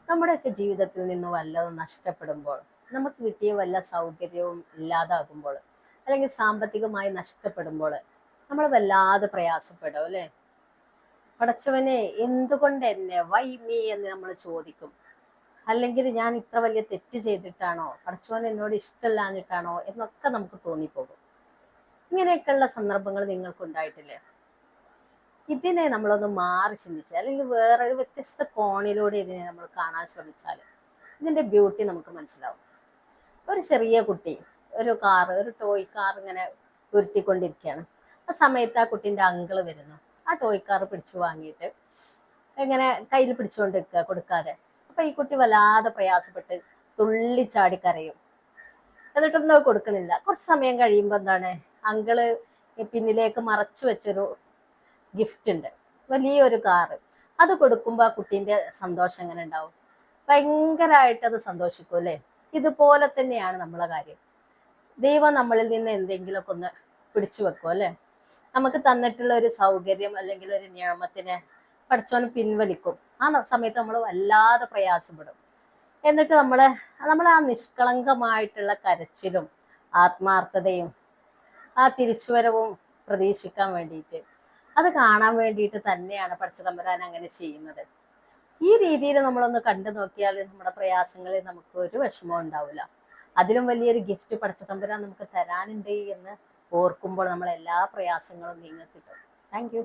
നമ്മുടെയൊക്കെ ജീവിതത്തിൽ നിന്ന് വല്ലതും നഷ്ടപ്പെടുമ്പോൾ, നമുക്ക് കിട്ടിയ വല്ല സൗകര്യവും ഇല്ലാതാകുമ്പോൾ, അല്ലെങ്കിൽ സാമ്പത്തികമായി നഷ്ടപ്പെടുമ്പോൾ നമ്മൾ വല്ലാതെ പ്രയാസപ്പെടും അല്ലേ? പടച്ചവനെ, എന്തുകൊണ്ട് എന്നെ, വൈ മീ എന്ന് നമ്മൾ ചോദിക്കും. അല്ലെങ്കിൽ ഞാൻ ഇത്ര വലിയ തെറ്റ് ചെയ്തിട്ടാണോ, പടച്ചവൻ എന്നോട് ഇഷ്ടമല്ലാഞ്ഞിട്ടാണോ എന്നൊക്കെ നമുക്ക് തോന്നിപ്പോകും. ഇങ്ങനെയൊക്കെയുള്ള സന്ദർഭങ്ങൾ നിങ്ങൾക്ക് ഉണ്ടായിട്ടില്ലേ? ഇതിനെ നമ്മളൊന്ന് മാറി ചിന്തിച്ചാൽ, അല്ലെങ്കിൽ വേറെ ഒരു വ്യത്യസ്ത കോണിലൂടെ ഇതിനെ നമ്മൾ കാണാൻ ശ്രമിച്ചാൽ ഇതിന്റെ ബ്യൂട്ടി നമുക്ക് മനസ്സിലാവും. ഒരു ചെറിയ കുട്ടി ഒരു ടോയ് കാർ ഇങ്ങനെ ഉരുട്ടിക്കൊണ്ടിരിക്കുകയാണ്. ആ സമയത്ത് ആ കുട്ടീൻ്റെ അങ്കിള് വരുന്നു. ആ ടോയ് കാർ പിടിച്ചു വാങ്ങിയിട്ട് ഇങ്ങനെ കയ്യിൽ പിടിച്ചുകൊണ്ടിരിക്കുക, കൊടുക്കാതെ. അപ്പൊ ഈ കുട്ടി വല്ലാതെ പ്രയാസപ്പെട്ട് തുള്ളിച്ചാടി കരയും. എന്നിട്ടൊന്നും അത് കൊടുക്കണില്ല. കുറച്ച് സമയം കഴിയുമ്പോൾ എന്താണ്, അങ്കിള് പിന്നിലേക്ക് മറച്ചു വെച്ചൊരു ഗിഫ്റ്റ് ഉണ്ട്, വലിയൊരു കാറ്. അത് കൊടുക്കുമ്പോൾ ആ കുട്ടീൻ്റെ സന്തോഷം എങ്ങനെ ഉണ്ടാവും? ഭയങ്കരമായിട്ട് അത് സന്തോഷിക്കും അല്ലേ? ഇതുപോലെ തന്നെയാണ് നമ്മളെ കാര്യം. ദൈവം നമ്മളിൽ നിന്ന് എന്തെങ്കിലുമൊക്കെ ഒന്ന് പിടിച്ചു വെക്കും അല്ലേ? നമുക്ക് തന്നിട്ടുള്ള ഒരു സൗകര്യം അല്ലെങ്കിൽ ഒരു നിയമത്തിനെ പഠിച്ചോന് പിൻവലിക്കും. ആ സമയത്ത് നമ്മൾ വല്ലാതെ പ്രയാസപ്പെടും. എന്നിട്ട് നമ്മൾ ആ നിഷ്കളങ്കമായിട്ടുള്ള കരച്ചിലും ആത്മാർത്ഥതയും ആ തിരിച്ചുവരവും പ്രതീക്ഷിക്കാൻ വേണ്ടിയിട്ട്, അത് കാണാൻ വേണ്ടിയിട്ട് തന്നെയാണ് പടച്ചതമ്പുരാൻ അങ്ങനെ ചെയ്യുന്നത്. ഈ രീതിയിൽ നമ്മളൊന്ന് കണ്ടു നോക്കിയാൽ നമ്മുടെ പ്രയാസങ്ങളിൽ നമുക്ക് ഒരു വിഷമവും ഉണ്ടാവില്ല. അതിലും വലിയൊരു ഗിഫ്റ്റ് പടച്ചതമ്പുരാൻ നമുക്ക് തരാനുണ്ട് എന്ന് ഓർക്കുമ്പോൾ നമ്മൾ എല്ലാ പ്രയാസങ്ങളും നീങ്ങി കിട്ടും. Thank you.